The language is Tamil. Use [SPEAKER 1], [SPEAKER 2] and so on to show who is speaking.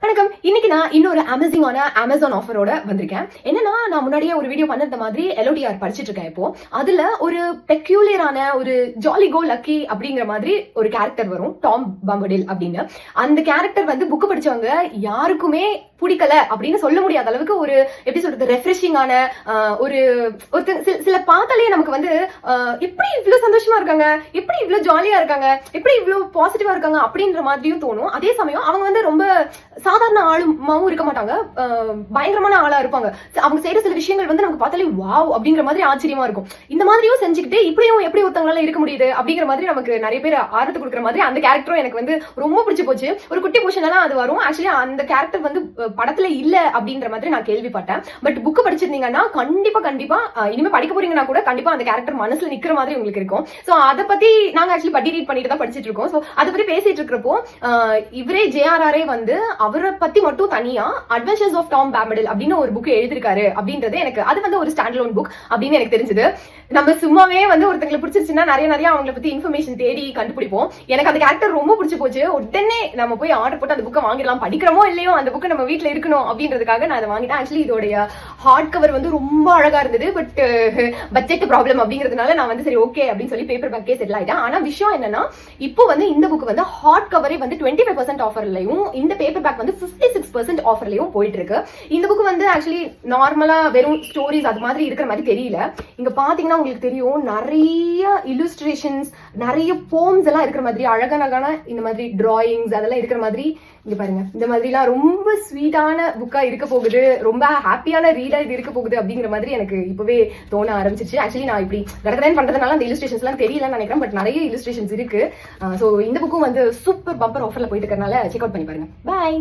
[SPEAKER 1] வணக்கம். இன்னைக்கு நான் இன்னொரு அமேசிங்கான அமேசான் ஆஃபரோட வந்திருக்கேன். என்னன்னா, நான் முன்னாடியே ஒரு வீடியோ பண்ணது மாதிரி எல்ஓடிஆர் படிச்சிட்டு இருக்கேன். இப்போ அதுல ஒரு பெக்யூலியரான ஒரு ஜாலி கோ லக்கி அப்படிங்கிற மாதிரி ஒரு கேரக்டர் வரும், டாம் பம்படில் அப்படின்னு. அந்த கேரக்டர் வந்து புக் படிச்சவங்க யாருக்குமே பிடிக்கல அப்படின்னு சொல்ல முடியாத அளவுக்கு ஒரு எப்படி சொல்றது, ரெஃப்ரெஷிங்கான ஒரு சில பார்த்தாலே நமக்கு வந்து எப்படி இவ்வளவு சந்தோஷமா இருக்காங்க, எப்படி இவ்வளவு ஜாலியா இருக்காங்க, எப்படி இவ்வளவு பாசிட்டிவா இருக்காங்க அப்படின்ற மாதிரியும் தோணும். அதே சமயம் அவங்க வந்து ரொம்ப சாதாரண ஆளுமாவும் இருக்க மாட்டாங்க, பயங்கரமான ஆளா இருப்பாங்க. அவங்க செய்யற சில விஷயங்கள் வந்து நமக்கு பார்த்தாலே வாவ் அப்படிங்கிற மாதிரி ஆச்சரியமா இருக்கும். இந்த மாதிரியும் செஞ்சுக்கிட்டு இப்படியும் எப்படி ஒருத்தவங்களால இருக்க முடியுது அப்படிங்கிற மாதிரி நமக்கு நிறைய பேர் ஆர்வத்தை கொடுக்குற மாதிரி அந்த கேரக்டரும் எனக்கு வந்து ரொம்ப பிடிச்சு போச்சு. ஒரு குட்டி போர்ஷன் எல்லாம் அது வரும். ஆக்சுவலி அந்த கேரக்டர் வந்து படத்துல இல்ல அப்படின்ற மாதிரி நான் கேள்விப்பட்டேன். பட் புக் படிச்சிருந்தீங்கன்னா கண்டிப்பா இனிமே படிக்க போறீங்கன்னா கூட கண்டிப்பா அந்த கேரக்டர் மனசுல நிக்கிற மாதிரி உங்களுக்கு இருக்கும். சோ அதை பத்தி நாங்க ஆக்சுவலி பட்டி ரீட் பண்ணிட்டு தான் படிச்சிட்டு இருக்கோம். சோ அதை பத்தி பேசிட்டு இருக்கிறப்போ இவரே ஜேஆர்ஆரே வந்து அவரை பத்தி மட்டும் தனியா அட்வென்ச்சர்ஸ் ஆஃப் டாம் பாம்படில் அப்படின்னு ஒரு புக் எழுதிருக்காரு அப்படின்றது எனக்கு அது வந்து ஒரு ஸ்டாண்ட் அலோன் புக் அப்படின்னு எனக்கு தெரிஞ்சது. நம்ம சும்மாவே வந்து ஒருத்தங்களை பிடிச்சிருச்சுன்னா நிறைய அவங்களை பத்தி இன்ஃபர்மேஷன் தேடி கண்டுபிடிப்போம். எனக்கு அந்த கேரக்டர் ரொம்ப பிடிச்சு போச்சு. உடனே நம்ம போய் ஆர்டர் போட்டு அந்த புக்கை வாங்கிடலாம், படிக்கிறோமோ இல்லையோ அந்த புக்கை நம்ம வீட்டுல இருக்கணும் அப்படின்றதுக்காக நான் அதை வாங்கிட்டேன். ஆக்சுவலி இதோடைய ஹார்ட் கவர் வந்து ரொம்ப அழகா இருந்தது. பட் பட்ஜெட் ப்ராப்ளம் அப்படிங்கிறதுனால நான் வந்து சரி ஓகே அப்படின்னு சொல்லி பேப்பர் பேக்கே செட்டில் ஆயிட்டேன். ஆனா விஷயம் என்னன்னா, இப்போ வந்து இந்த புக் வந்து ஹார்ட் கவரே வந்து 25% ஆஃபர்லயும், இந்த பேப்பர் பேக் வந்து 56% ஆஃபர்லயும் போயிட்டு இருக்கு. இந்த புக் வந்து ஆக்சுவலி நார்மலா வெறும் ஸ்டோரிஸ் அது மாதிரி இருக்கிற மாதிரி தெரியல. இங்க பாத்தீங்கன்னா உங்களுக்கு தெரியும், நிறைய இல்லுஸ்ட்ரேஷன்ஸ், நிறைய போம்ஸ் எல்லாம் இருக்கிற மாதிரி, அழகான இந்த மாதிரி டிராயிங்ஸ் அதெல்லாம் இருக்கிற மாதிரி. இங்க பாருங்க, இந்த மாதிரி எல்லாம் ரொம்ப ஸ்வீட்டான புக்கா இருக்க போகுது, ரொம்ப ஹாப்பியான ரீடா இது இருக்க போகுது அப்படிங்கிற மாதிரி எனக்கு இப்பவே தோண ஆரம்பிச்சிச்சு. ஆக்சுவலி நான் இப்படி கடற்கடன் பண்றதுனால அந்த இல்லுஸ்ட்ரேஷன்ஸ் எல்லாம் தெரியலன்னு நினைக்கிறேன். பட் நிறைய இல்லுஸ்ட்ரேஷன்ஸ் இருக்கு. சோ இந்த புக்கும் வந்து சூப்பர் பம்பர் ஆஃபர்ல போயிட்டு இருக்கறனால செக் அவுட் பண்ணி பாருங்க. பாய்.